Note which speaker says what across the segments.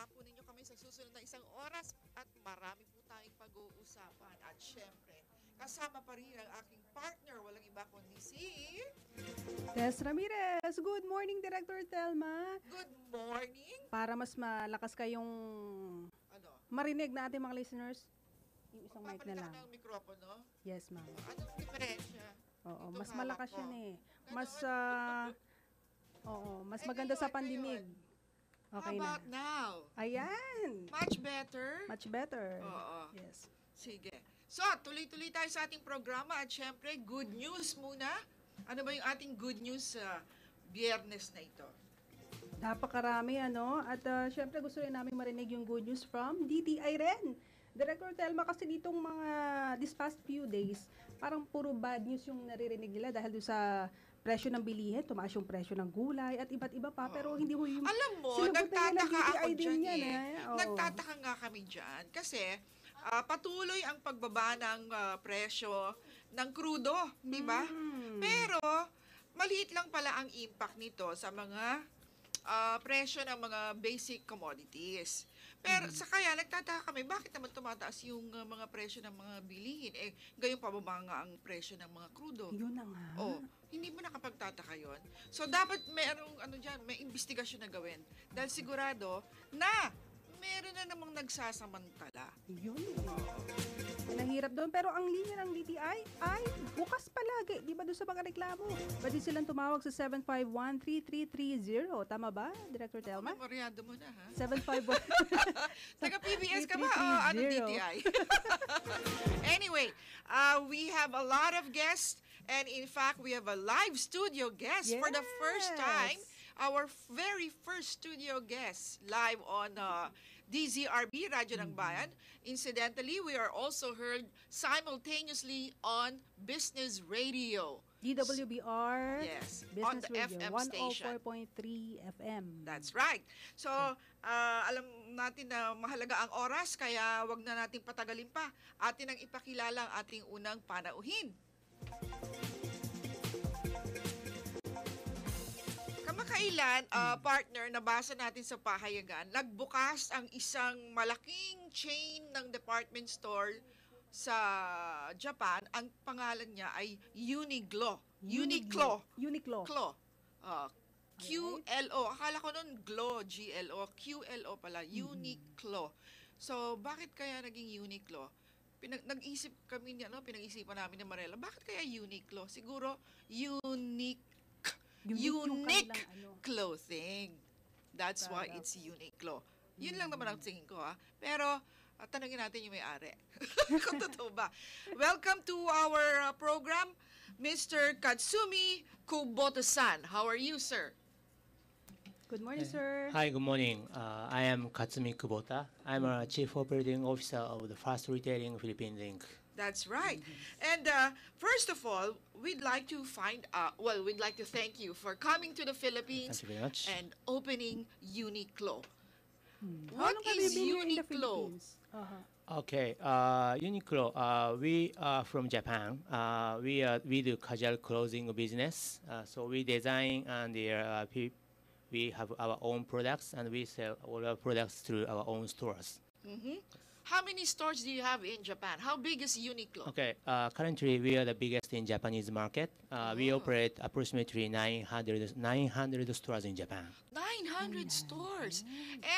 Speaker 1: samahan po ninyo kami sa susunod na isang oras at marami po tayong pag-uusapan. At syempre, kasama pa rin ang aking partner, walang iba kundi si...
Speaker 2: Tess Ramirez. Good morning, Director Telma.
Speaker 1: Good morning!
Speaker 2: Para mas malakas kayong
Speaker 1: Ano?
Speaker 2: marinig na ating mga listeners, yung isang mic na
Speaker 1: Papalitan
Speaker 2: lang.
Speaker 1: ko ng mikropono?
Speaker 2: Yes, ma'am.
Speaker 1: Anong diferensya?
Speaker 2: Oo,
Speaker 1: Itong
Speaker 2: mas
Speaker 1: hawak
Speaker 2: malakas
Speaker 1: ko.
Speaker 2: yun eh.
Speaker 1: Ganon?
Speaker 2: Mas, mas
Speaker 1: Eh,
Speaker 2: maganda sa
Speaker 1: ngayon,
Speaker 2: pandinig. Okay
Speaker 1: How
Speaker 2: na.
Speaker 1: about now?
Speaker 2: Ayan.
Speaker 1: Much better?
Speaker 2: Much better.
Speaker 1: Oo.
Speaker 2: Yes.
Speaker 1: Sige. So, tuloy-tuloy tayo sa ating programa at syempre, good news muna. Ano ba yung ating good news sa biyernes na ito?
Speaker 2: Napakarami, ano? At syempre gusto rin namin marinig yung good news from DTI rin. Director Telma, kasi ditong this past few days, parang puro bad news yung naririnig nila dahil doon sa presyo ng bilihin, tumaas yung presyo ng gulay at iba't iba pa, pero hindi mo yung...
Speaker 1: Alam mo,
Speaker 2: sinagutan nila ng
Speaker 1: nagtataka ako
Speaker 2: DTI din
Speaker 1: dyan
Speaker 2: yan, Oo.
Speaker 1: Nagtataka nga kami dyan. Kasi patuloy ang pagbaba ng presyo ng krudo, di ba? Pero maliit lang pala ang impact nito sa mga presyo ng mga basic commodities. Pero sa kaya nagtataka kami, bakit naman tumataas yung mga presyo ng mga bilihin? Eh, gayong pababa nga ang presyo ng mga krudo.
Speaker 2: Yun na nga.
Speaker 1: Oh, hindi mo nakapagtataka yon. So, dapat merong, may investigasyon na gawin. Dahil sigurado na meron na namang nagsasamantala.
Speaker 2: Yun. Nahirap doon. Pero ang linya ng DTI ay bukas palagi. Di ba doon sa mga reklamo? Pwede silang tumawag sa 751-3330. Tama ba, Director Telma?
Speaker 1: Memoryado mo na, ha?
Speaker 2: 751.
Speaker 1: Taga-PBS ka ba? O ano DTI? Anyway, we have a lot of guests. And in fact, we have a live studio guest for the first time. Our very first studio guest live on DZRB, Radyo ng Bayan. Incidentally, we are also heard simultaneously on Business Radio.
Speaker 2: DWBR.
Speaker 1: Yes, on
Speaker 2: Business
Speaker 1: the
Speaker 2: Radio,
Speaker 1: FM station.
Speaker 2: 104.3 FM.
Speaker 1: That's right. So, alam natin na mahalaga ang oras, kaya wag na nating patagalin pa. Atin ang ipakilala ang ating unang panauhin. Kamakailan, partner, nabasa natin sa pahayagan, nagbukas ang isang malaking chain ng department store sa Japan. Ang pangalan niya ay Uniqlo. Uniqlo.
Speaker 2: Uniqlo.
Speaker 1: QLO. Akala ko nun GLO, GLO. QLO pala, Uniqlo. So, bakit kaya naging Uniqlo? Nag-isip kami niya, pinag-isipan namin ni Marela, bakit kaya Uniqlo? Siguro, unique clothing. That's why it's Uniqlo. Yun lang naman ang tingin ko, ha. Pero, tanungin natin yung may-ari. Kung totoo ba. Welcome to our program, Mr. Katsumi Kubota-san. How are you, sir?
Speaker 2: Good morning, sir.
Speaker 3: Hi, good morning. I am Katsumi Kubota. I'm a Chief Operating Officer of the Fast Retailing Philippines Inc.
Speaker 1: That's right. And first of all, we'd like to we'd like to thank you for coming to the Philippines
Speaker 3: Thank you very much.
Speaker 1: and opening Uniqlo.
Speaker 2: How
Speaker 1: What
Speaker 2: long have
Speaker 1: is
Speaker 2: you been here in the
Speaker 1: Uniqlo?
Speaker 2: Philippines?
Speaker 3: Okay, Uniqlo. We are from Japan. We do casual clothing business. So we design and we have our own products and we sell all our products through our own stores.
Speaker 1: How many stores do you have in Japan? How big is Uniqlo?
Speaker 3: Okay, currently we are the biggest in Japanese market. We operate approximately 900 stores in Japan.
Speaker 1: 900 stores.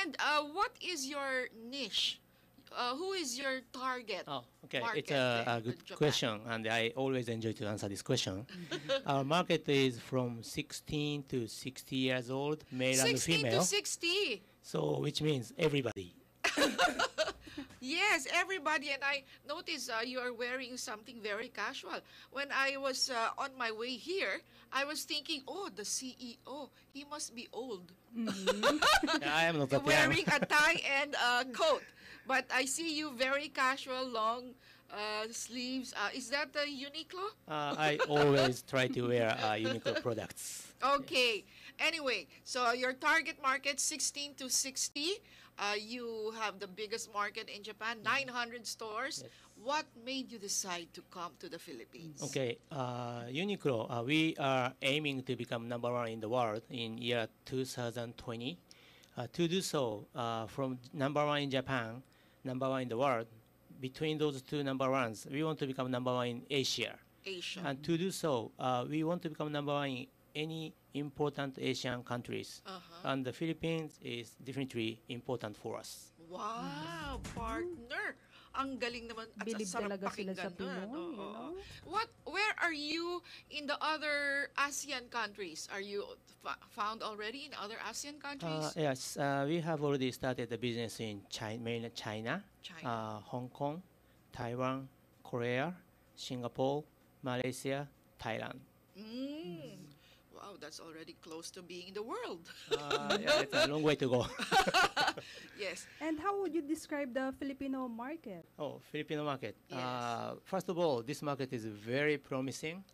Speaker 1: And what is your niche? Who is your target?
Speaker 3: Oh, okay.
Speaker 1: market
Speaker 3: It's a
Speaker 1: in
Speaker 3: good
Speaker 1: Japan?
Speaker 3: question, and I always enjoy to answer this question. Our market is from 16 to 60 years old, male and
Speaker 1: 16
Speaker 3: female.
Speaker 1: to 60.
Speaker 3: So, which means everybody.
Speaker 1: Yes, everybody. And I noticed you are wearing something very casual. When I was on my way here, I was thinking, oh, the CEO, he must be old.
Speaker 3: I am not that young.
Speaker 1: Wearing a tie and a coat. But I see you very casual, long sleeves. Is that the Uniqlo?
Speaker 3: I always try to wear Uniqlo products.
Speaker 1: Okay. Anyway, so your target market 16 to 60. You have the biggest market in Japan, 900 stores.
Speaker 3: Yes.
Speaker 1: What made you decide to come to the Philippines?
Speaker 3: Okay, Uniqlo, we are aiming to become number one in the world in year 2020. To do so, from number one in Japan, number one in the world, between those two number ones, we want to become number one in Asia.
Speaker 1: Asia.
Speaker 3: And to do so, we want to become number one in any important Asian countries.
Speaker 1: Uh-huh.
Speaker 3: And the Philippines is definitely important for us.
Speaker 1: Wow, partner. Ang galing naman at
Speaker 2: Bilib
Speaker 1: sarap
Speaker 2: talaga sila sa
Speaker 1: pakinggan nun.
Speaker 2: Pinoy,
Speaker 1: Oo.
Speaker 2: you know?
Speaker 1: Where are you in the other ASEAN countries? Are you found already in other ASEAN countries?
Speaker 3: Yes, we have already started the business in China, mainland China,
Speaker 1: China.
Speaker 3: Hong Kong, Taiwan, Korea, Singapore, Malaysia, Thailand.
Speaker 1: Mm. Wow, that's already close to being in the world.
Speaker 3: Yeah, it's a long way to go.
Speaker 1: Yes.
Speaker 2: And how would you describe the Filipino market?
Speaker 3: Oh, Filipino market.
Speaker 1: Yes.
Speaker 3: First of all, this market is very promising.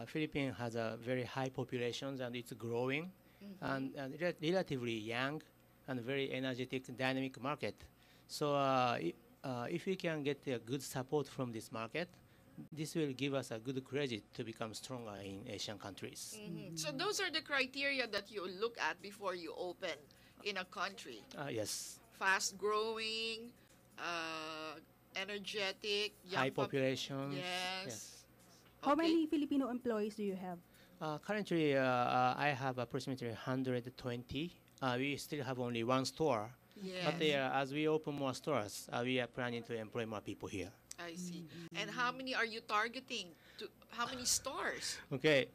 Speaker 3: Philippines has a very high population and it's growing, and relatively young and very energetic, dynamic market. So if we can get a good support from this market, this will give us a good credit to become stronger in Asian countries.
Speaker 1: So those are the criteria that you look at before you open in a country.
Speaker 3: Yes,
Speaker 1: Fast growing, energetic, young
Speaker 3: high population.
Speaker 1: Yes.
Speaker 2: How
Speaker 1: Okay.
Speaker 2: many Filipino employees do you have?
Speaker 3: Currently, I have approximately 120. We still have only one store.
Speaker 1: Yes.
Speaker 3: But as we open more stores, we are planning to employ more people here.
Speaker 1: I see. And how many are you targeting? How many stores?
Speaker 3: Okay,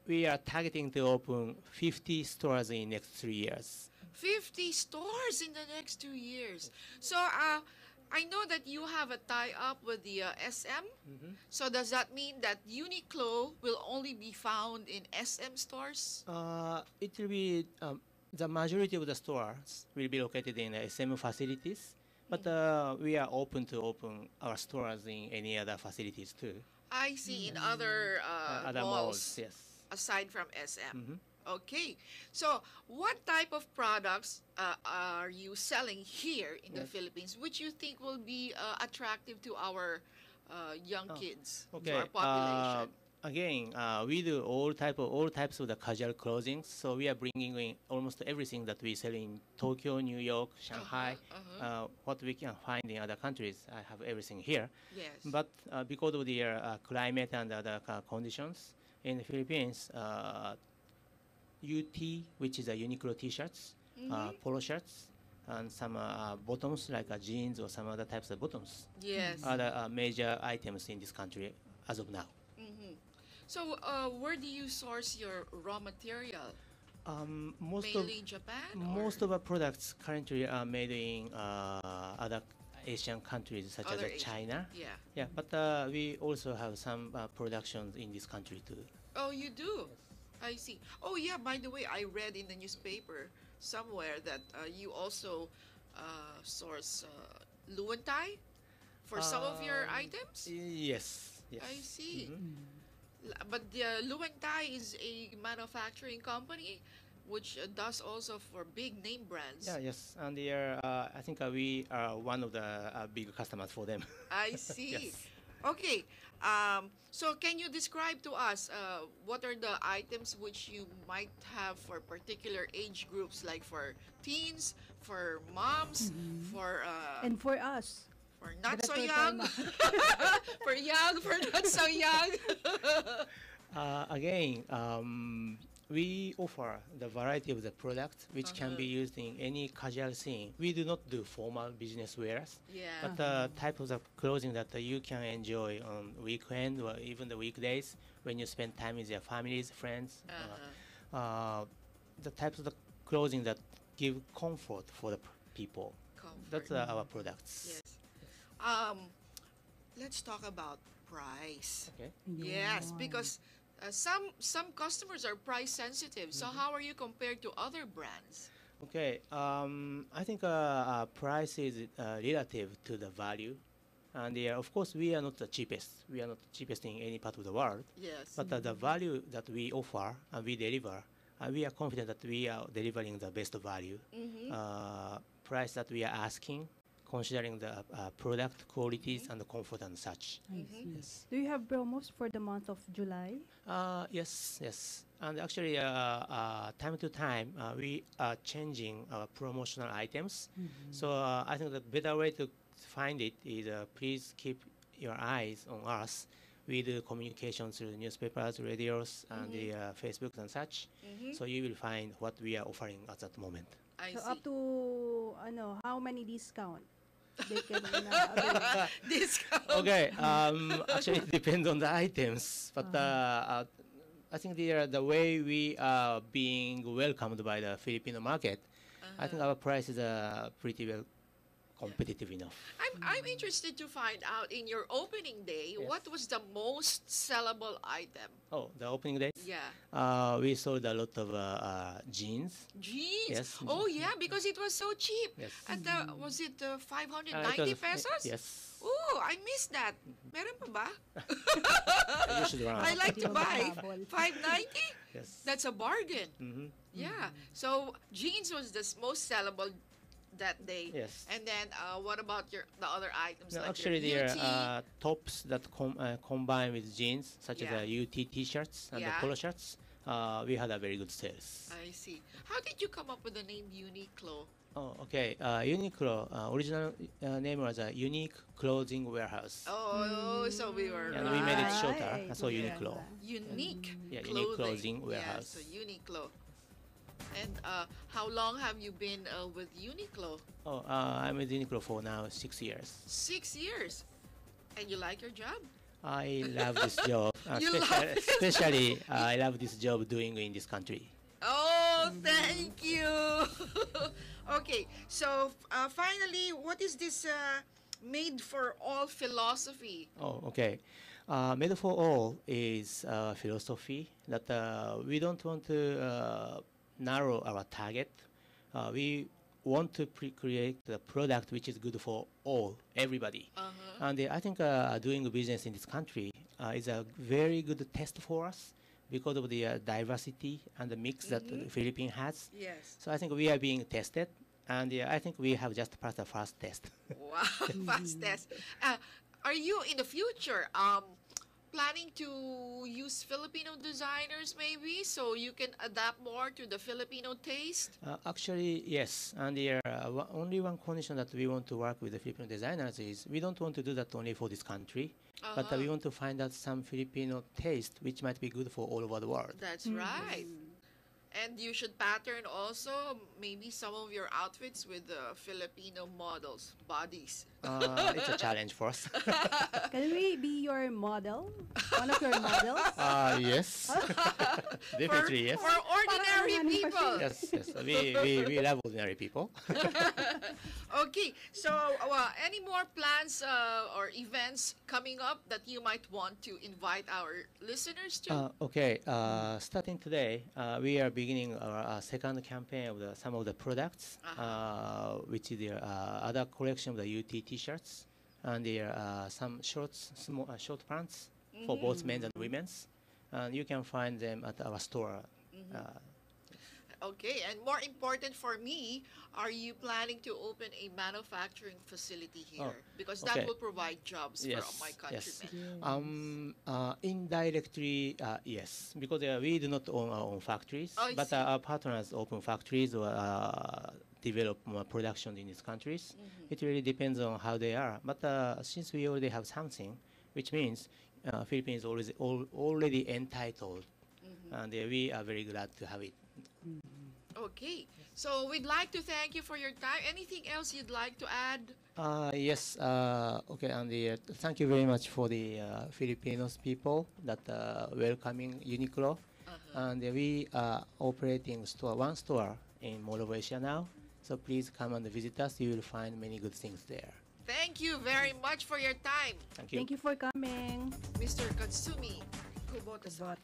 Speaker 3: we are targeting to open 50 stores in next 3 years.
Speaker 1: 50 stores in the next 2 years. So I know that you have a tie-up with the SM. So does that mean that Uniqlo will only be found in SM stores?
Speaker 3: It will be the majority of the stores will be located in SM facilities, but we are open to open our stores in any other facilities too.
Speaker 1: I see, in other,
Speaker 3: Other malls, yes.
Speaker 1: aside from SM. Okay. So what type of products are you selling here in the Philippines, which you think will be attractive to our young kids, to our population?
Speaker 3: Again, we do all types of the casual clothing. So we are bringing in almost everything that we sell in Tokyo, New York, Shanghai. What we can find in other countries, I have everything here.
Speaker 1: Yes.
Speaker 3: But because of the climate and other conditions in the Philippines, UT, which is a Uniqlo T-shirts, polo shirts, and some bottoms like jeans or some other types of bottoms
Speaker 1: Yes.
Speaker 3: are the major items in this country as of now.
Speaker 1: So where do you source your raw material? Mainly Japan?
Speaker 3: Most of our products currently are made in other Asian countries such
Speaker 1: Other
Speaker 3: as
Speaker 1: Asian-
Speaker 3: China.
Speaker 1: Yeah.
Speaker 3: Yeah, but we also have some productions in this country too.
Speaker 1: Oh, you do? I see. Oh, yeah, by the way, I read in the newspaper somewhere that you also source Luwentai for some of your items?
Speaker 3: Yes, yes.
Speaker 1: I see. But the Luwentai is a manufacturing company which does also for big name brands.
Speaker 3: Yeah, yes, and I think we are one of the big customers for them.
Speaker 1: I see.
Speaker 3: Yes.
Speaker 1: Okay. So can you describe to us what are the items which you might have for particular age groups, like for teens, for moms, for
Speaker 2: And for us,
Speaker 1: for not so
Speaker 2: Director
Speaker 1: young, for young, for not so young.
Speaker 3: Again, we offer the variety of the products which can be used in any casual scene. We do not do formal business wears,
Speaker 1: Yeah.
Speaker 3: but the type of the clothing that you can enjoy on weekend or even the weekdays when you spend time with your families, friends. The types of the clothing that give comfort for the people.
Speaker 1: Comfort.
Speaker 3: That's our products.
Speaker 1: Yes. Let's talk about price.
Speaker 3: Okay.
Speaker 1: Yes, because some customers are price sensitive. So how are you compared to other brands?
Speaker 3: Okay. I think price is relative to the value, and of course we are not the cheapest. We are not the cheapest in any part of the world.
Speaker 1: Yes.
Speaker 3: But the value that we offer and we deliver, we are confident that we are delivering the best value. Price that we are asking considering the product qualities and the comfort and such.
Speaker 2: I see.
Speaker 3: Yes.
Speaker 2: Do you have promos for the month of July?
Speaker 3: Yes, yes. And actually, time to time, we are changing our promotional items. So I think the better way to find it is please keep your eyes on us with communications through newspapers, radios, and the Facebook and such. So you will find what we are offering at that moment.
Speaker 1: I
Speaker 2: So
Speaker 1: see.
Speaker 2: up to how many discount they can avail?
Speaker 1: Discount.
Speaker 3: Okay. Actually, it depends on the items, but I think the way we are being welcomed by the Filipino market, I think our price is pretty well competitive enough.
Speaker 4: I'm interested to find out in your opening day,
Speaker 3: Yes.
Speaker 4: what was the most sellable item?
Speaker 3: Oh, the opening days?
Speaker 4: Yeah.
Speaker 3: We sold a lot of jeans.
Speaker 4: Jeans.
Speaker 3: Yes.
Speaker 4: Oh yeah, because it was so cheap.
Speaker 3: Yes.
Speaker 4: At was it
Speaker 3: It
Speaker 4: 590
Speaker 3: was-
Speaker 4: pesos?
Speaker 3: Yes.
Speaker 4: Oh, I missed that. Meron pa ba?
Speaker 3: You should run.
Speaker 4: I like to
Speaker 2: Hindi mo
Speaker 4: buy
Speaker 2: makahabol.
Speaker 4: 590.
Speaker 3: Yes.
Speaker 4: That's a bargain.
Speaker 3: Mhm.
Speaker 4: Yeah. So jeans was the most sellable that day.
Speaker 3: Yes.
Speaker 4: And then what about the other items
Speaker 3: No,
Speaker 4: like
Speaker 3: actually,
Speaker 4: your
Speaker 3: there
Speaker 4: UT?
Speaker 3: are tops that combine with jeans, such
Speaker 4: Yeah.
Speaker 3: as UT T-shirts and the
Speaker 4: Yeah.
Speaker 3: polo shirts. We had a very good sales.
Speaker 4: I see. How did you come up with the name Uniqlo?
Speaker 3: Oh, okay. Uniqlo, original name was a Unique Clothing Warehouse.
Speaker 4: Oh, so we were
Speaker 3: And we made it
Speaker 4: right.
Speaker 3: shorter,
Speaker 2: Right.
Speaker 3: so
Speaker 4: Yeah.
Speaker 3: Uniqlo.
Speaker 4: Unique
Speaker 3: Yeah,
Speaker 4: clothing.
Speaker 3: Unique Clothing Warehouse.
Speaker 4: Yeah, so Uniqlo. And how long have you been with Uniqlo?
Speaker 3: Oh, I'm with Uniqlo for now 6 years.
Speaker 4: 6 years. And you like your job?
Speaker 3: I love this job.
Speaker 4: You love it?
Speaker 3: Especially, I love this job doing in this country.
Speaker 4: Oh, thank you.
Speaker 1: Okay, so finally, what is this made for all philosophy?
Speaker 3: Oh, okay. Made for All is a philosophy that we don't want to narrow our target. We want to create the product which is good for all, everybody. And I think doing business in this country is a very good test for us because of the diversity and the mix that the Philippines has.
Speaker 1: Yes.
Speaker 3: So I think we are being tested, and I think we have just passed the first test.
Speaker 4: Wow, fast test. Are you in the future planning to use Filipino designers maybe so you can adapt more to the Filipino taste?
Speaker 3: Actually, yes. And only one condition that we want to work with the Filipino designers is we don't want to do that only for this country, but we want to find out some Filipino taste which might be good for all over the world.
Speaker 4: That's right. And you should pattern also maybe some of your outfits with the Filipino models, bodies.
Speaker 3: It's a challenge for us.
Speaker 2: Can we be your model? One of your models?
Speaker 3: Yes. Definitely, yes.
Speaker 4: For ordinary
Speaker 2: Parang
Speaker 4: people.
Speaker 3: Yes, yes. We love ordinary people.
Speaker 4: Okay, so any more plans or events coming up that you might want to invite our listeners to?
Speaker 3: Okay, starting today, we are beginning our second campaign of some of the products, which is the other collection of the UT T-shirts and some shorts, small short pants for both men's and women's. And you can find them at our store.
Speaker 4: Okay, and more important for me, are you planning to open a manufacturing facility here? Because that
Speaker 3: okay.
Speaker 4: will provide jobs for my
Speaker 3: yes.
Speaker 4: countrymen.
Speaker 3: Indirectly, yes, because we do not own our own factories,
Speaker 4: I
Speaker 3: but
Speaker 4: see.
Speaker 3: our partners open factories or develop more production in these countries. It really depends on how they are. But since we already have something, which means Philippines is already entitled, and we are very glad to have it.
Speaker 4: Okay, so we'd like to thank you for your time. Anything else you'd like to add?
Speaker 3: Yes. Okay. And thank you very much for the Filipinos people that welcoming Uniqlo. And we are operating one store in Mall of Asia now. So please come and visit us. You will find many good things there.
Speaker 4: Thank you very much for your time,
Speaker 3: Thank you.
Speaker 2: Thank you for coming.
Speaker 4: Mr. Katsumi Kubota-san.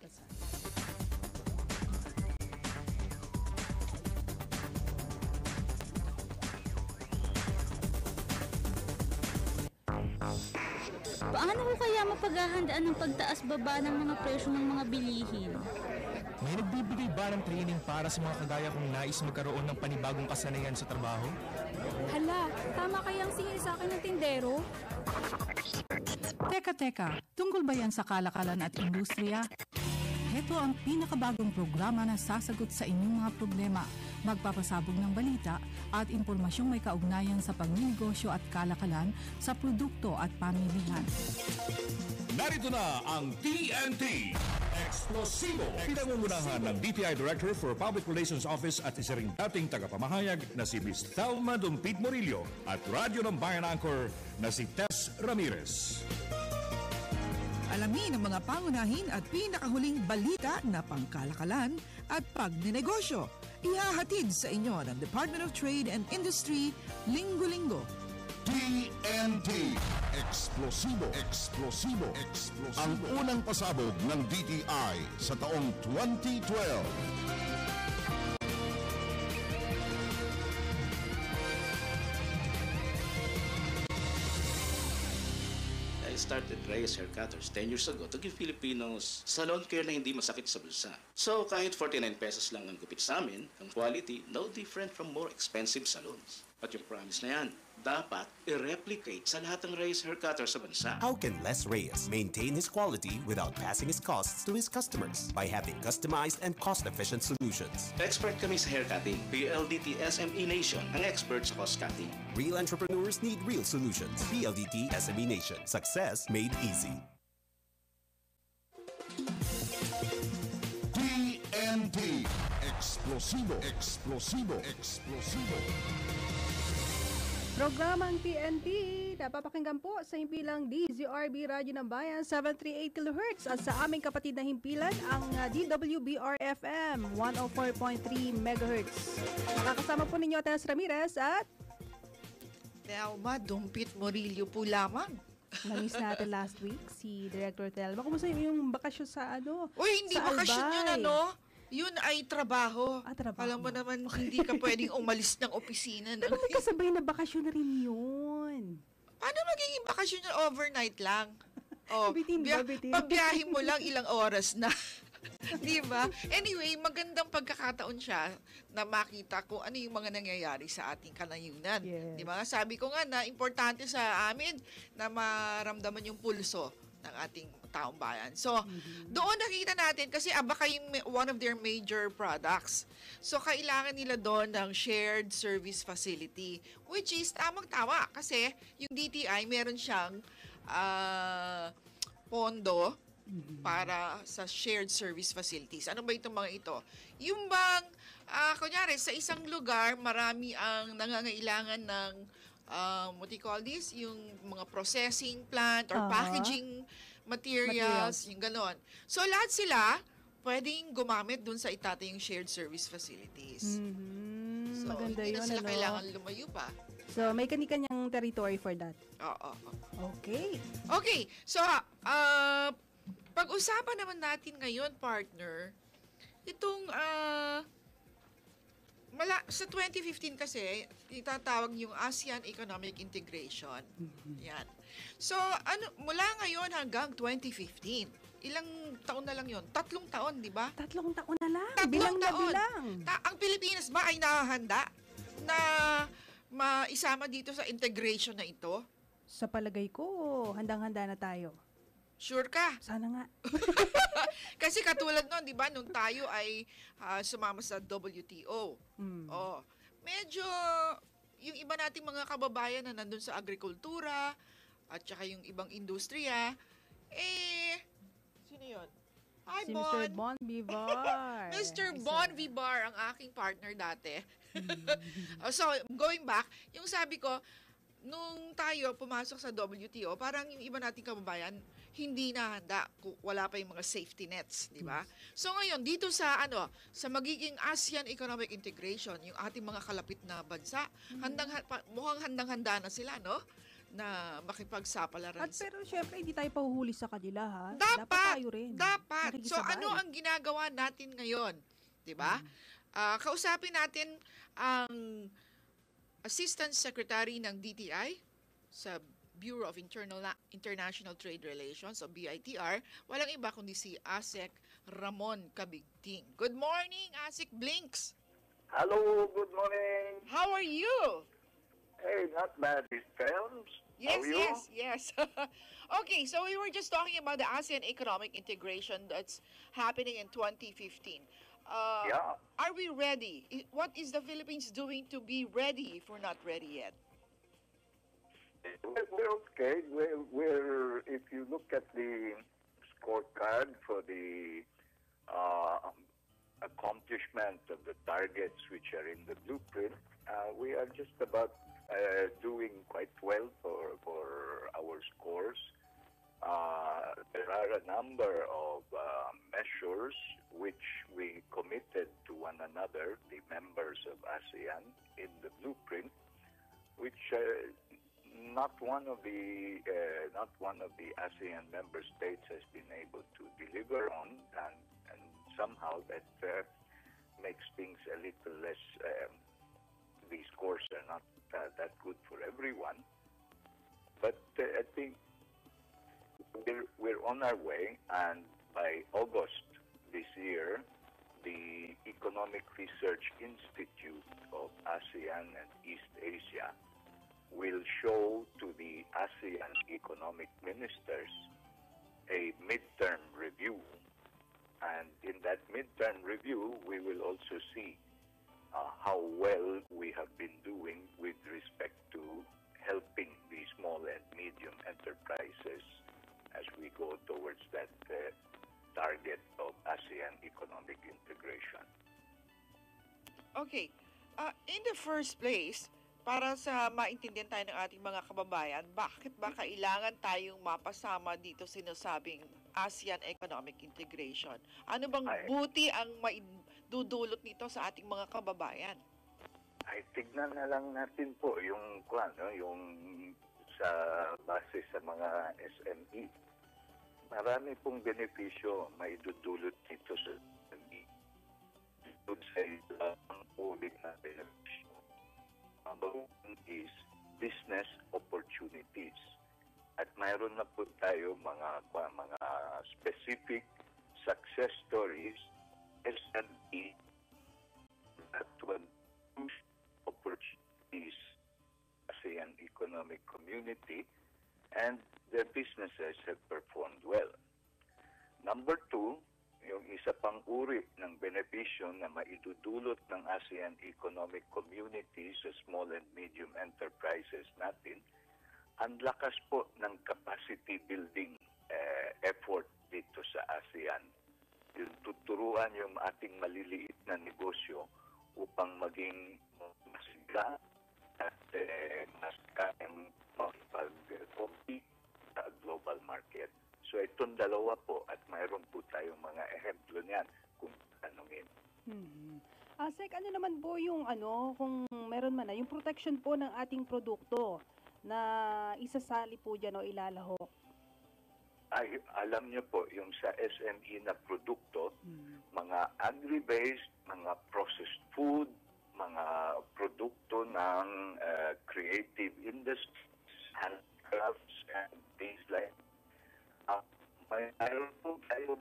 Speaker 5: Paano ko kaya mapaghahandaan ng pagtaas-baba ng mga presyo ng mga bilihin?
Speaker 6: May nagbibigay ba ng training para sa mga kagaya kong nais magkaroon ng panibagong kasanayan sa trabaho?
Speaker 5: Hala, tama kayang singil sa akin ng tindero?
Speaker 7: Teka, tungkol ba yan sa kalakalan at industriya? Ito ang pinakabagong programa na sasagot sa inyong mga problema, magpapasabog ng balita at impormasyong may kaugnayan sa pagninegosyo at kalakalan sa produkto at pamilihan.
Speaker 8: Narito na ang TNT Explosivo. Pinangungunahan ng DTI Director for Public Relations Office at isa ring dating tagapamahayag na si Miss Thelma Dumpit Morillo at Radyo ng Bayan Anchor na si Tess Ramirez.
Speaker 9: Alamin ang mga pangunahin at pinakahuling balita na pangkalakalan at pagninegosyo. Ihahatid sa inyo ng Department of Trade and Industry linggo-linggo.
Speaker 8: TNT Explosivo. Explosivo. Explosivo. Ang unang pasabog ng DTI sa taong 2012.
Speaker 10: I started Reyes Hair Cutters 10 years ago to give Filipinos salon care na hindi masakit sa bulsa. So kahit 49 pesos lang ang gupit sa amin, ang quality no different from more expensive salons. At yung promise na yan, dapat i-replicate sa lahat ng Reyes Hair Cutters sa bansa.
Speaker 11: How can Les Reyes maintain his quality without passing his costs to his customers? By having customized and cost-efficient solutions.
Speaker 10: Expert kami sa hair cutting. PLDT SME Nation ang expert sa cost cutting.
Speaker 11: Real entrepreneurs need real solutions. PLDT SME Nation. Success made easy.
Speaker 8: TNT Explosivo. Explosivo. Explosivo.
Speaker 2: Programang TNT, napapakinggan po sa himpilang DZRB Radyo ng Bayan 738 kHz at sa aming kapatid na himpilan ang DWBR-FM 104.3 MHz. Nakakasama po ninyo Tess Ramirez at
Speaker 4: Thelma Dumpit Morillo po lamang.
Speaker 2: namiss natin last week si Director Thelma. Kumusta yung bakasyon sa
Speaker 4: Uy, hindi
Speaker 2: sa
Speaker 4: bakasyon
Speaker 2: Albay?
Speaker 4: yun Yun ay trabaho.
Speaker 2: Trabaho.
Speaker 4: Alam mo naman, hindi ka pwedeng umalis ng opisina.
Speaker 2: Pero may kasabay na bakasyon na rin yun.
Speaker 4: Paano magiging bakasyon yun? Overnight lang. Oh,
Speaker 2: Bitin.
Speaker 4: pagbiyahe mo lang ilang oras na. Di ba? Anyway, magandang pagkakataon siya na makita kung ano yung mga nangyayari sa ating kanayunan.
Speaker 2: Yes.
Speaker 4: Di ba? Sabi ko nga na importante sa amin na maramdaman yung pulso ng ating taong bayan. So, doon nakita natin kasi baka yung one of their major products. So, kailangan nila doon ng shared service facility, which is tamang-tama kasi yung DTI meron siyang pondo para sa shared service facilities. Ano ba itong mga ito? Yung bang, kunyari, sa isang lugar, marami ang nangangailangan ng what do you call this? Yung mga processing plant or packaging materials, yung ganon. So, lahat sila pwedeng gumamit dun sa itate yung shared service facilities. So,
Speaker 2: maganda
Speaker 4: hindi na
Speaker 2: yun,
Speaker 4: sila kailangan lumayo pa.
Speaker 2: So, may kani-kanyang territory for that.
Speaker 4: Oo.
Speaker 2: Okay.
Speaker 4: Okay, so, pag-usapan naman natin ngayon, partner, itong, sa 2015 kasi, itatawag yung ASEAN Economic Integration. Yan. So, mula ngayon hanggang 2015, ilang taon na lang yon? 3 taon, di ba?
Speaker 2: 3 taon na lang.
Speaker 4: 3
Speaker 2: bilang na
Speaker 4: taon.
Speaker 2: bilang.
Speaker 4: Ang Pilipinas ba ay nahahanda na maisama dito sa integration na ito?
Speaker 2: Sa palagay ko, handang-handa na tayo.
Speaker 4: Sure ka?
Speaker 2: Sana nga.
Speaker 4: Kasi katulad nun, di ba, nung tayo ay sumama sa WTO. Oh, medyo, yung iba nating mga kababayan na nandun sa agrikultura, at saka yung ibang industriya, sino yun? Hi,
Speaker 2: Si
Speaker 4: Bon.
Speaker 2: Mr. Bon Vivar.
Speaker 4: Mr. Bon Vivar, ang aking partner dati. So, going back, yung sabi ko, nung tayo pumasok sa WTO, parang yung iba nating kababayan, hindi na handa, wala pa yung mga safety nets, di ba? So ngayon, dito sa sa magiging ASEAN Economic Integration, yung ating mga kalapit na bansa, mukhang handang-handa na sila, no? Na makipagsapalaran.
Speaker 2: At pero syempre, hindi tayo pahuhuli sa kanila, ha?
Speaker 4: Dapat
Speaker 2: tayo rin.
Speaker 4: Dapat. So
Speaker 2: Nakikisabay.
Speaker 4: ano ang ginagawa natin ngayon? 'Di ba? Kausapin natin ang Assistant Secretary ng DTI sa Bureau of International Trade Relations o BITR. Walang iba kundi si ASEC Ramon Cabigting. Good morning, Asik Blinks.
Speaker 12: Hello, good morning.
Speaker 4: How are you?
Speaker 12: Hey, not bad, these films.
Speaker 4: Yes,
Speaker 12: How are you?
Speaker 4: yes. Okay, so we were just talking about the ASEAN economic integration that's happening in 2015.
Speaker 12: Yeah.
Speaker 4: Are we ready? What is the Philippines doing to be ready if we're not ready yet?
Speaker 12: We're okay. We're if you look at the scorecard for the accomplishment of the targets which are in the blueprint, we are just about doing quite well for our scores. There are a number of measures which we committed to one another, the members of ASEAN, in the blueprint, which not one of the ASEAN member states has been able to deliver on, and somehow that makes things a little less. The scores are not that good for everyone, but I think we're on our way, and by August this year, the Economic Research Institute of ASEAN and East Asia will show to the ASEAN economic ministers a midterm review. And in that midterm review, we will also see how well we have been doing with respect to helping the small and medium enterprises as we go towards that target of ASEAN economic integration.
Speaker 4: Okay. In the first place, para sa maintindihan tayo ng ating mga kababayan, bakit ba kailangan tayong mapasama dito sinasabing ASEAN economic integration? Ano bang buti ang maidudulot nito sa ating mga kababayan?
Speaker 12: Ay, tignan na lang natin po yung sa base sa mga SME. Marami pong benepisyo maidudulot nito sa SME. Doon sa ilang ulit na benepisyo. Number one is business opportunities. At mayroon na po tayo mga specific success stories SME that will boost opportunities ASEAN economic community, and their businesses have performed well. Number two, yung isa pang uri ng benepisyo na maidudulot ng ASEAN economic community sa small and medium enterprises natin, ang lakas po ng capacity building effort dito sa ASEAN. Yung tuturuan yung ating maliliit na negosyo upang maging masigla at mas kayang makipag-compete sa global market. So itong dalawa po, at mayroon po tayong mga ehemplo niyan kung tanungin.
Speaker 2: Sek, ano naman po yung kung meron man yung protection po ng ating produkto na isasali po dyan o ilalahok?
Speaker 12: Ay, alam niyo po, yung sa SME na produkto, mga agri-based, mga processed food, mga produkto ng creative industries, handcrafts, and things like mayroon po tayo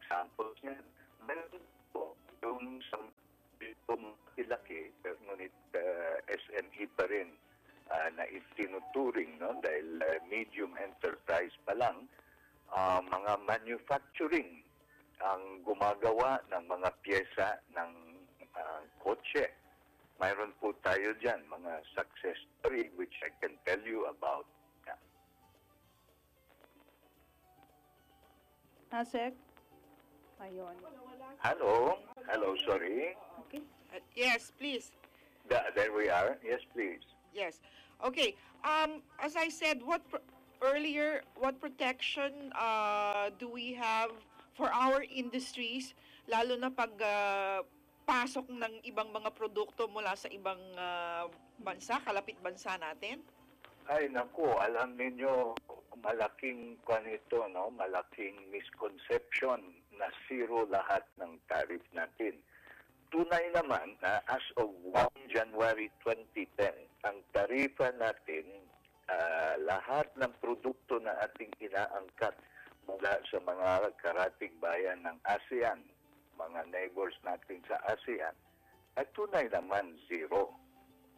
Speaker 12: samples niya. Mayroon po yung sa ilaki, pero ngunit SME pa rin na itinuturing, no? Dahil medium enterprise pa lang, mga manufacturing ang gumagawa ng mga pyesa ng kotse. Mayroon po tayo dyan, mga success story which I can tell you about.
Speaker 2: Sek? Ayun.
Speaker 12: Hello? Hello, sorry.
Speaker 2: Okay.
Speaker 4: Yes, please.
Speaker 12: There we are. Yes, please.
Speaker 4: Yes. Okay. As I said, what protection do we have for our industries, lalo na pag pasok ng ibang mga produkto mula sa ibang bansa, kalapit bansa natin?
Speaker 12: Ay, naku, alam ninyo, malaking no? Malaking misconception na zero lahat ng tariff natin. Tunay naman na as of 1 January 2010, ang tarifa natin, lahat ng produkto na ating inaangkat mula sa mga karatig bayan ng ASEAN, mga neighbors natin sa ASEAN, at tunay naman zero.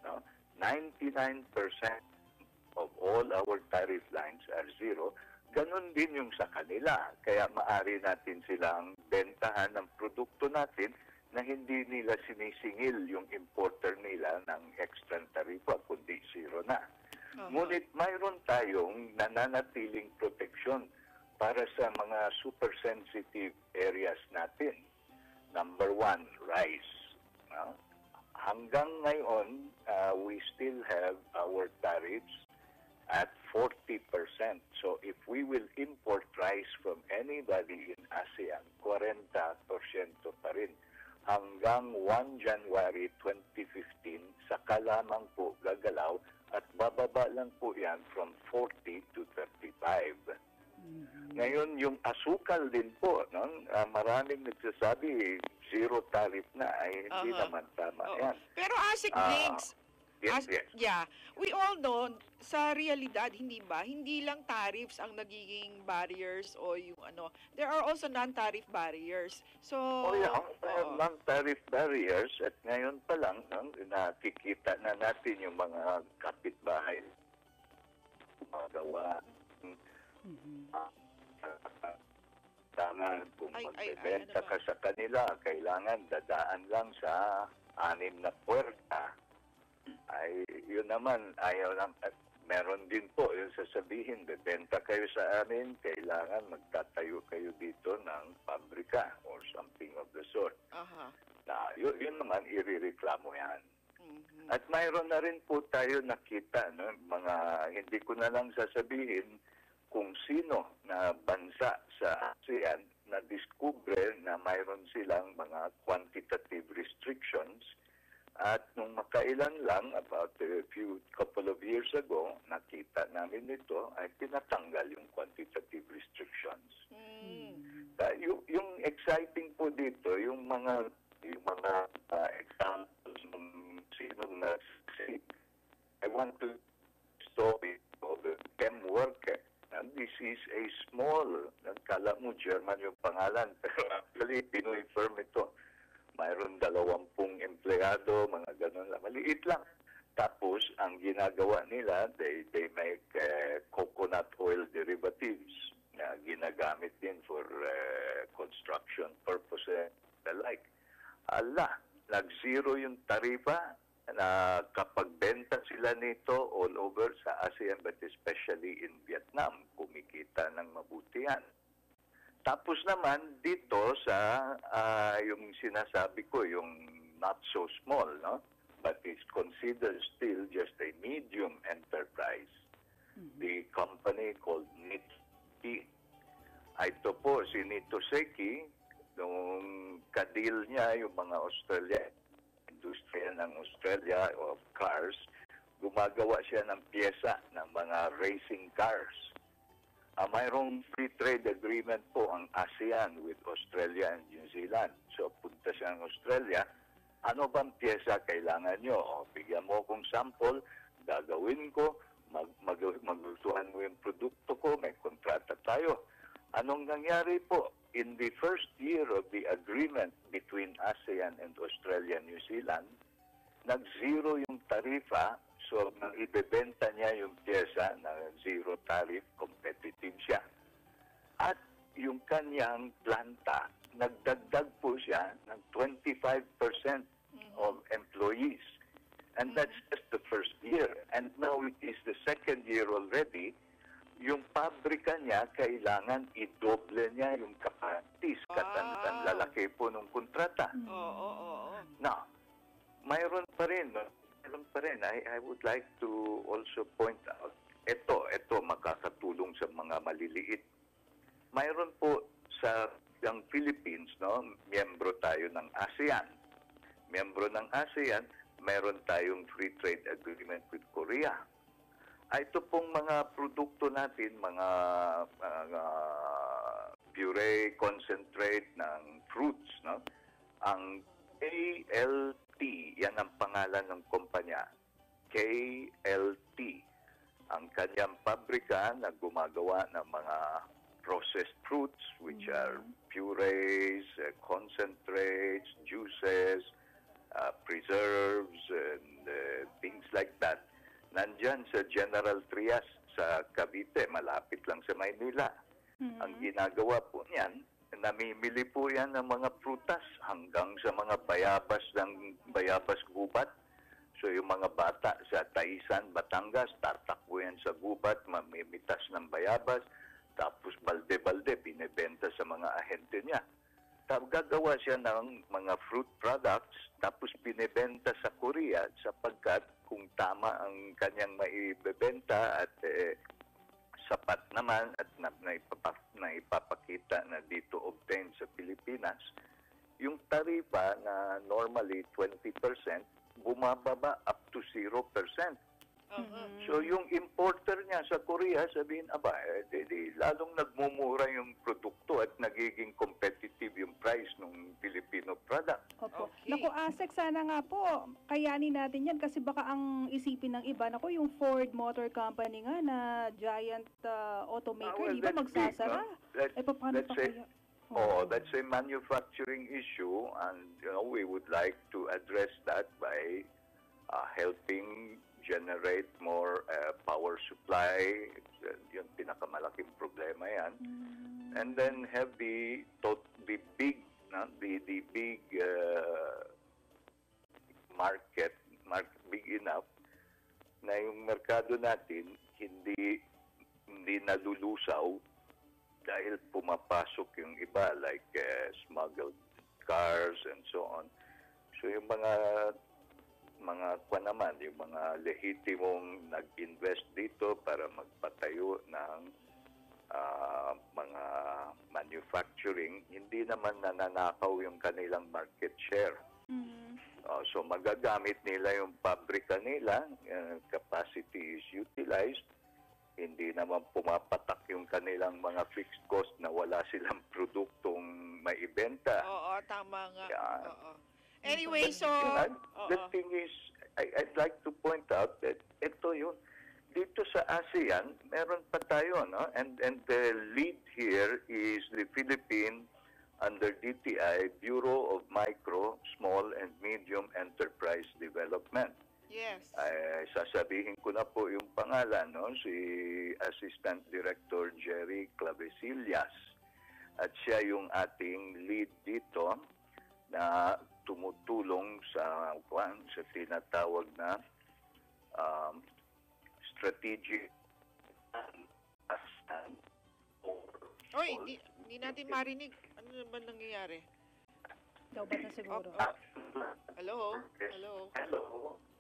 Speaker 12: No? 99% of all our tariff lines are zero. Ganon din yung sa kanila. Kaya maari natin silang bentahan ng produkto natin na hindi nila sinisingil yung importer nila ng extra tarifa, kundi zero na. Ngunit mayroon tayong nananatiling proteksyon para sa mga super sensitive areas natin. Number one, rice. No? Hanggang ngayon, we still have our tariffs at 40%. So if we will import rice from anybody in ASEAN, 40% pa rin. Hanggang 1 January 2015, saka lamang po gagalaw at bababa lang po yan from 40 to 35. Ngayon, yung asukal din po, no? Maraming nagsasabi, zero tariff na, ay hindi naman tama yan.
Speaker 1: Pero Asik Diggs, yeah, we all know, sa realidad, hindi ba, hindi lang tariffs ang nagiging barriers o yung ano, there are also non-tariff barriers. So,
Speaker 12: non-tariff barriers, at ngayon pa lang, no, nakikita na natin yung mga kapitbahay gumagawa. Kailangan kung magbebenta ka sa kanila, kailangan dadaan lang sa 6 na puwerta. Ay, yun naman, ayaw lang. Meron din po yung sasabihin, bebenta kayo sa amin, kailangan magtatayo kayo dito ng pabrika or something of the sort. Na, yun naman, irereklamo yan. At mayroon na rin po tayo nakita, no, mga, hindi ko na lang sasabihin kung sino na bansa sa ASEAN na diskubre na mayroon silang mga quantitative restrictions. At nung makailan lang, about a couple of years ago, nakita namin ito, ay pinatanggal yung quantitative restrictions. Yung exciting po dito, yung mga examples ng sino na I want to story of the chem worker. And this is a small, kala mo German yung pangalan, pero actually Pinoy firm ito. Mayroon 20 empleyado, mga ganun lang. Maliit lang. Tapos, ang ginagawa nila, they make coconut oil derivatives na ginagamit din for construction purposes the like. Nag-zero yung tarifa na kapag benta sila nito all over sa ASEAN, but especially in Vietnam, kumikita ng mabuti yan. Tapos naman dito sa yung sinasabi ko, yung not so small, no? But it's considered still just a medium enterprise. The company called Nitoseki. Ito po, si Nitoseki, nung kadil niya yung mga industriya ng Australia of cars, gumagawa siya ng pyesa ng mga racing cars. Mayroong free trade agreement po ang ASEAN with Australia and New Zealand. So, punta siya ng Australia, ano bang pyesa kailangan nyo? Bigyan mo akong sample, gagawin ko, maglutuan mo yung produkto ko, may kontrata tayo. Anong nangyari po? In the first year of the agreement between ASEAN and Australia and New Zealand, nag-zero yung tarifa. So, nang ibebenta niya yung pyesa na zero tariff, competitive siya. At yung kanyang planta, nagdagdag po siya ng 25% of employees. And that's just the first year. And now it is the second year already. Yung pabrika niya, kailangan i-doble niya yung capacity. Katantan lalaki po ng kontrata. Now, mayroon pa rin, no? I would like to also point out, ito makakatulong sa mga maliliit. Mayroon po sa yung Philippines, no, miyembro tayo ng ASEAN. Miyembro ng ASEAN, mayroon tayong free trade agreement with Korea. Ito pong mga produkto natin, mga puree, concentrate ng fruits, no? Ang KLT, yan ang pangalan ng kumpanya. KLT. Ang kanyang pabrika na gumagawa ng mga processed fruits, which are purees, concentrates, juices, preserves, and things like that. Nandyan sa General Trias sa Cavite, malapit lang sa Maynila. Ang ginagawa po niyan, namimili po yan ng mga prutas hanggang sa mga bayabas gubat. So yung mga bata sa Taisan, Batangas, tatakbo yan sa gubat, mamimitas ng bayabas, tapos balde-balde, binibenta sa mga ahente niya. Tapos gagawa siya ng mga fruit products, tapos binibenta sa Korea sapagkat kung tama ang kanyang maibebenta at sapat naman at naipapakita na dito obtained sa Pilipinas, yung taripa na normally 20%, bumababa up to 0%. So yung importer niya sa Korea, sabihin, lalong nagmumura yung produkto at nagiging competitive yung price ng Filipino product.
Speaker 2: Opo. Naku, Asek, sana nga po, kayanin natin yan kasi baka ang isipin ng iba, naku, yung Ford Motor Company nga na giant automaker, di ba magsasara? Paano pa kaya?
Speaker 12: That's a manufacturing issue, and we would like to address that by helping generate more power supply. Yung pinakamalaking problema yan. And then have the big market big enough na yung merkado natin hindi nalulusaw dahil pumapasok yung iba like smuggled cars and so on. So yung mga naman, yung mga lehitimong nag-invest dito para magpatayo ng mga manufacturing, hindi naman nananakaw yung kanilang market share. So magagamit nila yung pabrika nila, capacity is utilized, hindi naman pumapatak yung kanilang mga fixed cost na wala silang produktong maibenta.
Speaker 1: Oo, tama nga.
Speaker 12: Yeah.
Speaker 1: Oo. Anyway, so...
Speaker 12: The thing is, I'd like to point out that ito yun. Dito sa ASEAN, meron pa tayo, no? And the lead here is the Philippine, under DTI, Bureau of Micro, Small, and Medium Enterprise Development.
Speaker 1: Yes.
Speaker 12: Sasabihin ko na po yung pangalan, no? Si Assistant Director Jerry Clavesillas. At siya yung ating lead dito na tumutulong sa tinatawag na strategic
Speaker 1: Oy, hindi natin marinig. Ano naman nangyayari?
Speaker 2: Daw ba na siguro?
Speaker 1: Hello?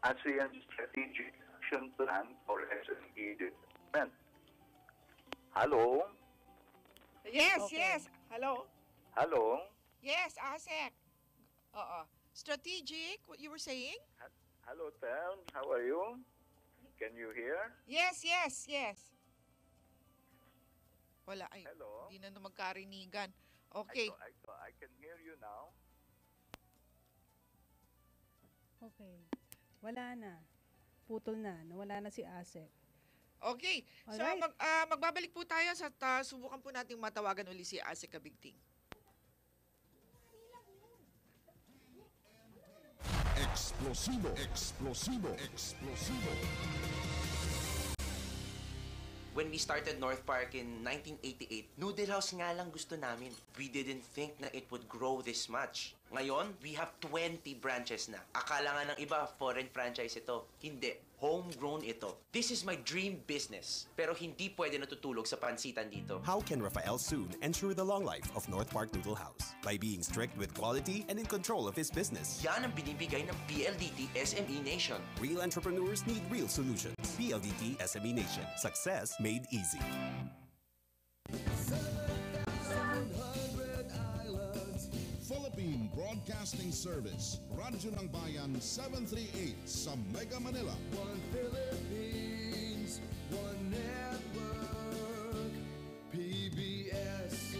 Speaker 12: ASEAN Strategic Action Plan for SME Development. Hello?
Speaker 1: Yes, yes. Hello?
Speaker 12: Hello?
Speaker 1: Yes, ASEC. Strategic, what you were saying?
Speaker 12: Hello, Town. How are you? Can you hear?
Speaker 1: Yes. Wala,
Speaker 12: Hello?
Speaker 1: hindi na magkarinigan. Okay.
Speaker 12: I can hear you now.
Speaker 2: Okay. Wala na. Putol na. Nawala na si Asek.
Speaker 1: Okay. So,
Speaker 2: Alright.
Speaker 1: magbabalik po tayo sa subukan po nating matawagan uli si Asek Kabigting.
Speaker 8: Explosivo.
Speaker 13: When we started North Park in 1988, noodle house nga lang gusto namin. We didn't think na it would grow this much. Ngayon, we have 20 branches na. Akala nga ng iba, foreign franchise ito. Hindi. Homegrown ito. This is my dream business. Pero hindi pwede natutulog sa pansitan dito.
Speaker 11: How can Rafael soon ensure the long life of North Park Noodle House? By being strict with quality and in control of his business.
Speaker 13: Yan ang binibigay ng PLDT SME Nation.
Speaker 11: Real entrepreneurs need real solutions. PLDT SME Nation. Success made easy.
Speaker 14: Philippine Broadcasting Service, Radyo ng Bayan 738 sa Mega Manila. One Philippines, one network, PBS.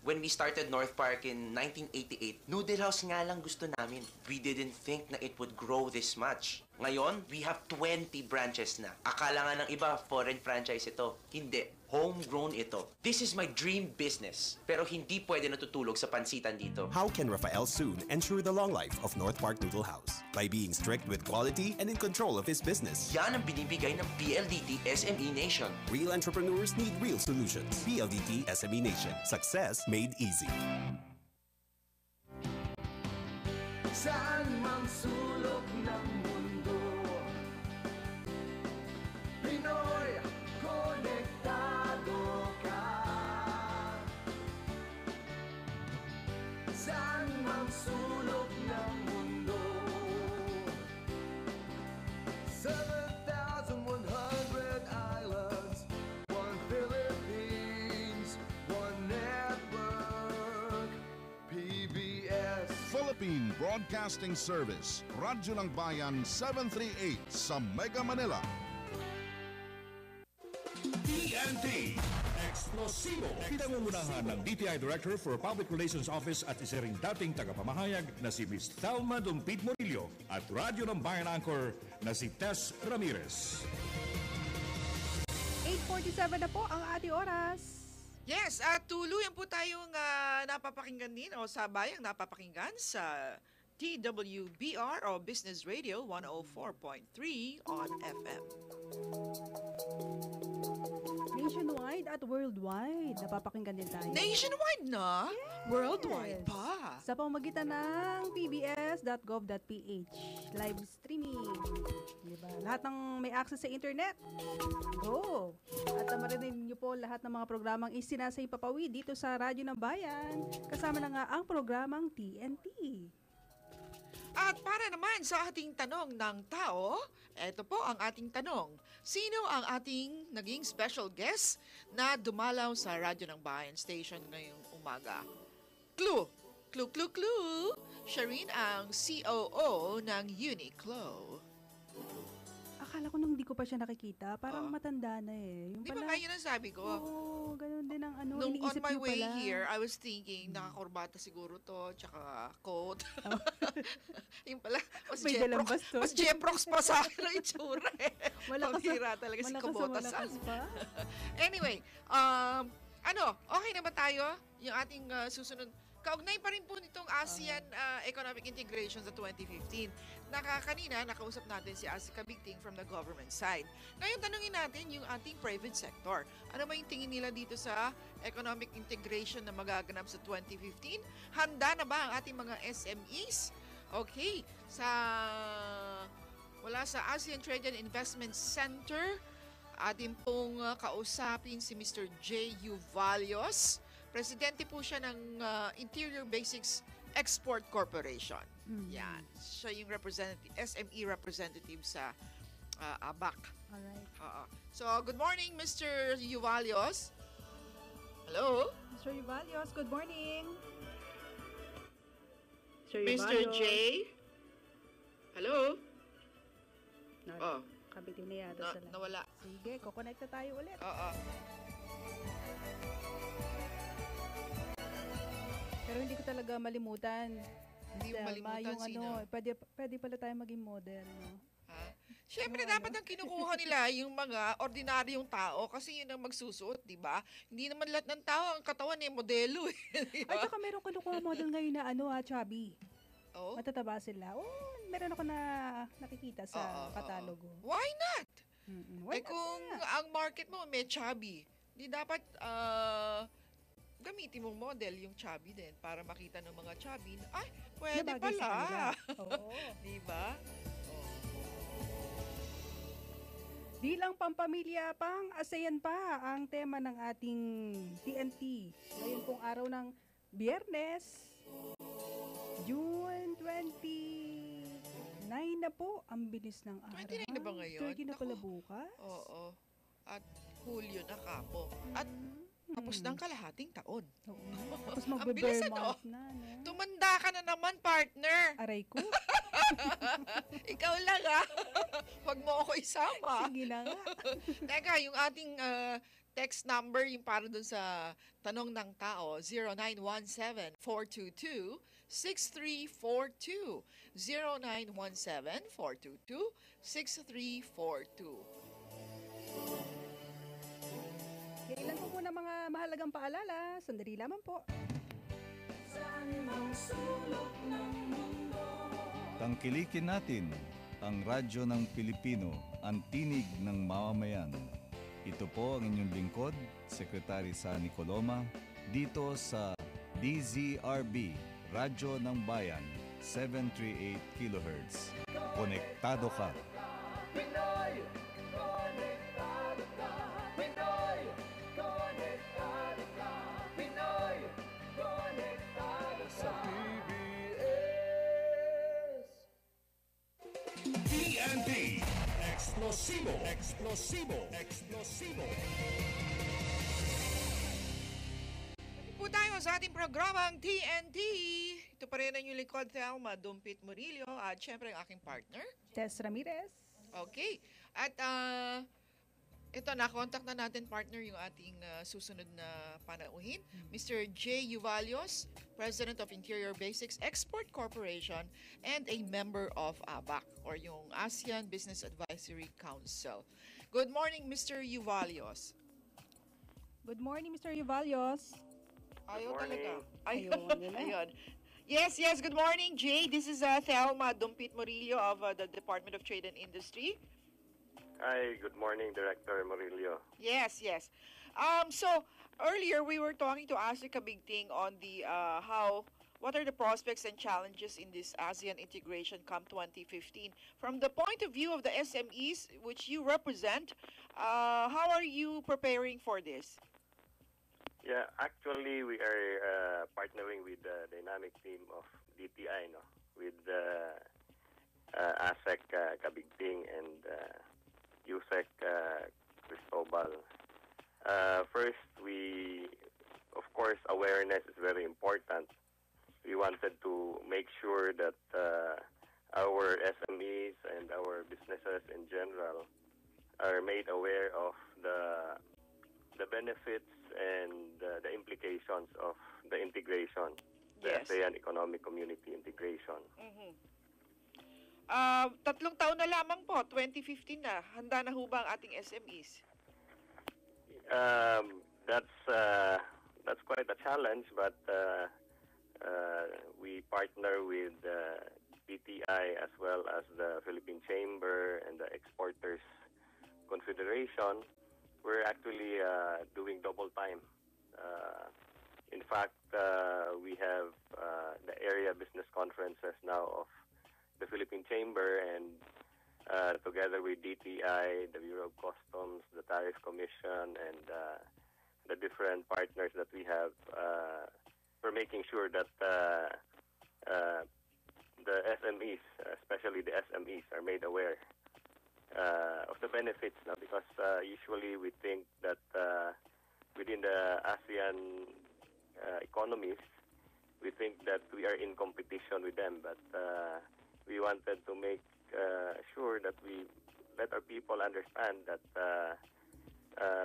Speaker 13: When we started North Park in 1988, noodle house nga lang gusto namin. We didn't think na it would grow this much. Ngayon, we have 20 branches na. Akala nga ng iba, foreign franchise ito. Hindi. Homegrown ito. This is my dream business. Pero hindi pwede natutulog sa pansitan dito.
Speaker 11: How can Rafael soon ensure the long life of North Park Noodle House? By being strict with quality and in control of his business.
Speaker 13: Yan ang binibigay ng PLDT SME Nation.
Speaker 11: Real entrepreneurs need real solutions. PLDT SME Nation. Success made easy.
Speaker 15: Saan mang sulok ng mundo, Pinoy, konektado ka. Saan mang sulok ng mundo, 7,100 islands, one Philippines, one network, PBS.
Speaker 14: Philippine Broadcasting Service, Radyo ng Bayan 738 sa Mega Manila.
Speaker 8: TNT Explosivo. Pinangungunahan ng DTI Director for Public Relations Office at isa ring dating tagapamahayag na si Miss Thelma Dumpid Morillo at Radyo ng Bayan Anchor na si Tess Ramirez.
Speaker 2: 8:47 na po ang ating oras.
Speaker 1: Yes, at tuluyan po tayong napapakinggan din o sabayang napapakinggan sa TWBR o Business Radio 104.3 on FM.
Speaker 2: Nationwide at worldwide, napapakinggan din tayo.
Speaker 1: Nationwide na?
Speaker 2: Yes.
Speaker 1: Worldwide pa?
Speaker 2: Sa pamamagitan ng pbs.gov.ph. Live streaming. Diba? Lahat ng may access sa internet, go! At marinig niyo po lahat ng mga programang isinasay papawid dito sa Radyo ng Bayan. Kasama na nga ang programang TNT.
Speaker 1: At para naman sa ating tanong ng tao, eto po ang ating tanong. Sino ang ating naging special guest na dumalaw sa Radyo ng Bayan Station ngayong umaga? Clue! Clue, clue, clue! Siya rin ang COO ng Uniqlo.
Speaker 2: Akala ko nung hindi ko pa siya nakikita, parang matanda na eh. Yung
Speaker 1: Di ba ngayon ang sabi ko?
Speaker 2: Oo, ganun din ang ano,
Speaker 1: Nung on
Speaker 2: iniisip
Speaker 1: my
Speaker 2: niyo
Speaker 1: way
Speaker 2: pala.
Speaker 1: here, I was thinking, nakakurbata siguro to, tsaka coat. Yung pala,
Speaker 2: May dalang bastos.
Speaker 1: mas Jeprox pa sa akin ang itsura eh.
Speaker 2: Malakas
Speaker 1: Pambira talaga si
Speaker 2: malakas na
Speaker 1: Kubotasan.
Speaker 2: malakas pa.
Speaker 1: Anyway, okay naman tayo? Yung ating susunod. Kaugnay pa rin po nitong ASEAN Economic Integration sa 2015. Kanina, nakausap natin si Asika Bigting from the government side. Ngayon, tanungin natin yung ating private sector. Ano ba yung tingin nila dito sa economic integration na magaganap sa 2015? Handa na ba ang ating mga SMEs? Okay, wala sa ASEAN Trade and Investment Center, atin pong kausapin si Mr. J. Uvalios. Presidente po siya ng Interior Basics Export Corporation. Yan. Siya yung SME representative sa ABAC.
Speaker 2: Alright.
Speaker 1: So, good morning, Mr. Uvalios. Hello?
Speaker 2: Mr. Uvalios, good morning.
Speaker 1: Mr. J? Hello?
Speaker 2: Kabitin na yata sila.
Speaker 1: Nawala.
Speaker 2: Sige, kukonect na tayo ulit. Pero hindi ko talaga malimutan.
Speaker 1: Hindi mo malimutan
Speaker 2: yung
Speaker 1: sino?
Speaker 2: Pwede pala tayo maging model, no?
Speaker 1: Siyempre, dapat ang kinukuha nila yung mga ordinaryong tao kasi yun ang magsusuot, di ba? Hindi naman lahat ng tao ang katawan eh, modelo eh. Diba?
Speaker 2: At saka meron kinukuha model ngayon na chubby.
Speaker 1: Oh?
Speaker 2: Matataba sila. Meron ako na nakikita sa katalogo.
Speaker 1: Why not?
Speaker 2: Why not
Speaker 1: kung ang market mo may chubby, di dapat gamitin mong model yung chubby din para makita ng mga chubby na, ay, pwede pala.
Speaker 2: Oo.
Speaker 1: Di ba?
Speaker 2: Di lang pampamilya, pang ASEAN pa ang tema ng ating TNT. Ngayon pong araw ng Biyernes, June 29 na po. Ang bilis ng araw.
Speaker 1: 29 na ba ngayon?
Speaker 2: 30 na pala bukas.
Speaker 1: Oo. At Hulyo na kapo. At tapos ng kalahating taon.
Speaker 2: Tapos
Speaker 1: Ang bilis,
Speaker 2: magbe-bare month na.
Speaker 1: Tumanda ka na naman, partner.
Speaker 2: Aray ko.
Speaker 1: Ikaw lang Huwag mo ako isama.
Speaker 2: Sige na nga.
Speaker 1: Teka, yung ating text number, yung para dun sa tanong ng tao, 0917-422-6342. 0917-422-6342.
Speaker 2: Ilan po muna mga mahalagang paalala. Sandali lamang po.
Speaker 16: Tangkilikin natin ang radyo ng Pilipino, ang tinig ng mamamayan. Ito po ang inyong lingkod, Secretary Sani Coloma, dito sa DZRB, Radyo ng Bayan, 738 kHz. Konektado ka!
Speaker 15: Pinoy, konektado ka. Pinoy, konektado ka. Pinoy, konektado sa PBS.
Speaker 8: TNT. Explosivo. Explosivo. Explosivo.
Speaker 1: Po tayo sa ating programang TNT. Ito pa rin ang inyong lingkod, Thelma Dumpit Murillo, at syempre ang aking partner,
Speaker 2: Tess Ramirez.
Speaker 1: Okay. At ito, na-contact na natin, partner, yung ating susunod na panauhin. Mr. J. Uvalios, President of Interior Basics Export Corporation and a member of ABAC, or yung ASEAN Business Advisory Council. Good morning, Mr. Uvalios.
Speaker 2: Good morning, Mr. Uvalios.
Speaker 1: Ayaw talaga.
Speaker 2: Ayun.
Speaker 1: Yes, good morning, Jay. This is Thelma Dumpit Murillo of the Department of Trade and Industry.
Speaker 17: Hi, good morning, Director Murillo.
Speaker 1: Yes. So earlier we were talking to Asik Kabigting on the what are the prospects and challenges in this ASEAN integration come 2015 from the point of view of the SMEs which you represent. How are you preparing for this?
Speaker 17: Yeah, actually we are partnering with the dynamic team of DTI, with ASEC Kabigting and USEC Cristobal. First, of course, awareness is very important. We wanted to make sure that our SMEs and our businesses in general are made aware of the benefits and the implications of the integration, the ASEAN Economic Community integration.
Speaker 1: Mm-hmm. 3 taon na lamang po, 2015 na. Handa na ho ba ang ating SMEs?
Speaker 17: That's quite a challenge, but we partner with PTI as well as the Philippine Chamber and the Exporters Confederation. We're actually doing double time. In fact, we have the area business conferences now of the Philippine Chamber, and together with DTI, the Bureau of Customs, the Tariff Commission, and the different partners that we have, we're making sure that the SMEs, especially the SMEs, are made aware of the benefits now, because usually we think that within the ASEAN economies, we think that we are in competition with them, but we wanted to make sure that we let our people understand that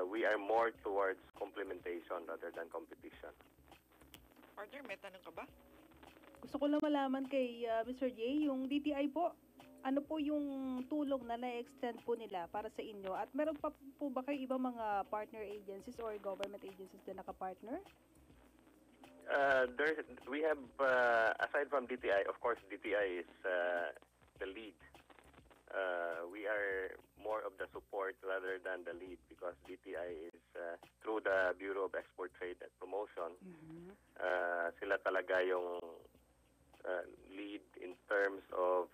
Speaker 17: we are more towards complementation rather than competition.
Speaker 1: Partner, may tanong ka ba?
Speaker 2: Gusto ko lang malaman kay Mr. J, yung DTI po, ano po yung tulong na na-extend po nila para sa inyo? At meron pa po ba kayo ibang mga partner agencies or government agencies na nakapartner?
Speaker 17: We have, aside from DTI, of course, DTI is the lead. We are more of the support rather than the lead, because DTI is through the Bureau of Export Trade and Promotion. Sila talaga yung lead in terms of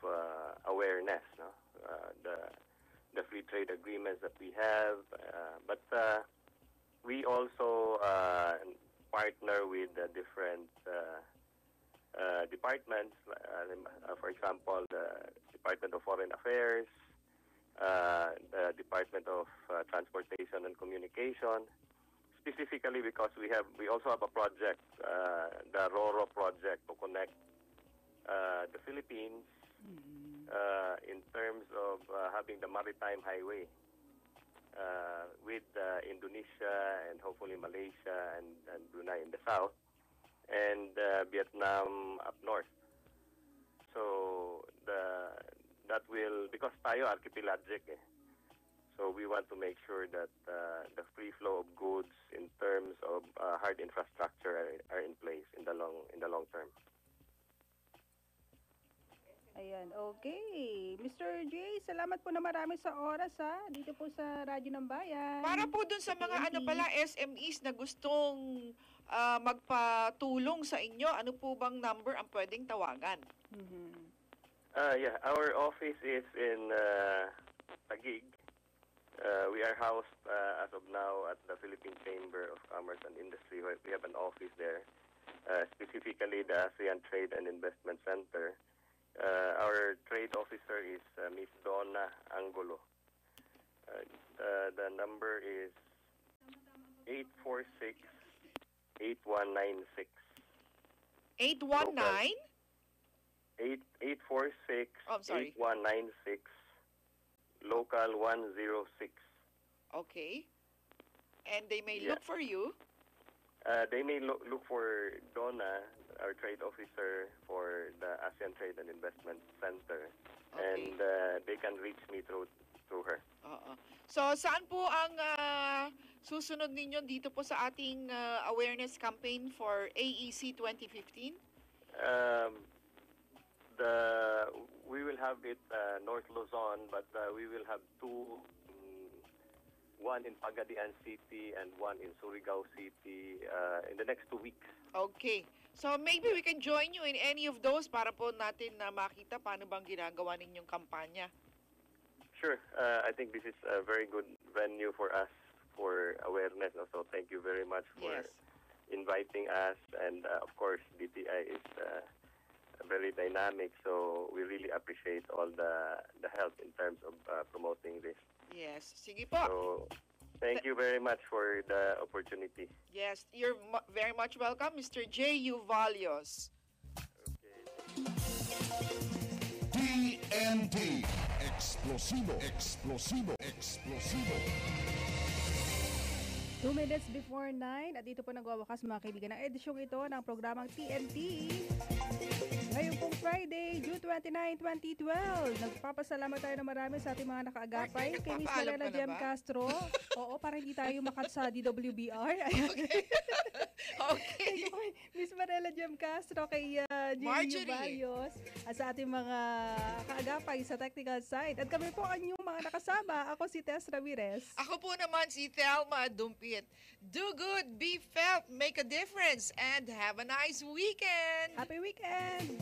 Speaker 17: awareness, the free trade agreements that we have, but we also partner with different departments, for example, the Department of Foreign Affairs, the Department of Transportation and Communication, specifically because we also have a project, the RORO project, to connect the Philippines in terms of having the maritime highway. with Indonesia and hopefully Malaysia and Brunei in the south, and Vietnam up north. So that will, because tayo archipelagic so we want to make sure that the free flow of goods in terms of hard infrastructure are in place in the long term.
Speaker 2: Ayan, okay. Mr. J, salamat po na marami sa oras dito po sa Radyo ng Bayan.
Speaker 1: Para po dun sa mga SMEs na gustong magpatulong sa inyo, ano po bang number ang pwedeng tawagan?
Speaker 17: Yeah, our office is in Taguig. We are housed as of now at the Philippine Chamber of Commerce and Industry. We have an office there, specifically the ASEAN Trade and Investment Center. Our trade officer is Miss Donna Angulo. The number is 846-8196.
Speaker 1: 819?
Speaker 17: 846-8196. Local 106.
Speaker 1: Okay. And they may look for you?
Speaker 17: They may look for Donna, our trade officer for the ASEAN Trade and Investment Center.
Speaker 1: Okay.
Speaker 17: And they can reach me through her.
Speaker 1: So, saan po ang susunod ninyo dito po sa ating awareness campaign for AEC 2015?
Speaker 17: We will have it North Luzon, but we will have two, one in Pagadian City and one in Surigao City in the next 2 weeks.
Speaker 1: Okay. So maybe we can join you in any of those para po natin na makita paano bang ginagawa ninyong kampanya.
Speaker 17: Sure. I think this is a very good venue for us for awareness. So thank you very much for inviting us. And of course, DTI is very dynamic, so we really appreciate all the help in terms of promoting this.
Speaker 1: Yes. Sige po.
Speaker 17: So, thank you very much for the opportunity.
Speaker 1: Yes, you're very much welcome, Mr. J.U. Valios.
Speaker 14: TNT. Explosivo, explosivo, explosivo.
Speaker 2: 2 minutes before 9 at dito po nagwawakas mga kaibigan ng edisyong ito ng programang TNT. Ngayon pong Friday, June 29, 2012. Nagpapasalamat tayo na marami sa ating mga nakaagapay. Kay Miss Marela Jem Castro. Oo, para hindi tayo makat sa DWBR. Okay. Miss Marela Jem Castro, kay J.U. Valios. At sa ating mga kaagapay sa technical side. At kami po ang inyong mga nakasama. Ako si Tess Ramirez.
Speaker 1: Ako po naman si Thelma Dumpit. Do good, be felt, make a difference, and have a nice weekend.
Speaker 2: Happy weekend!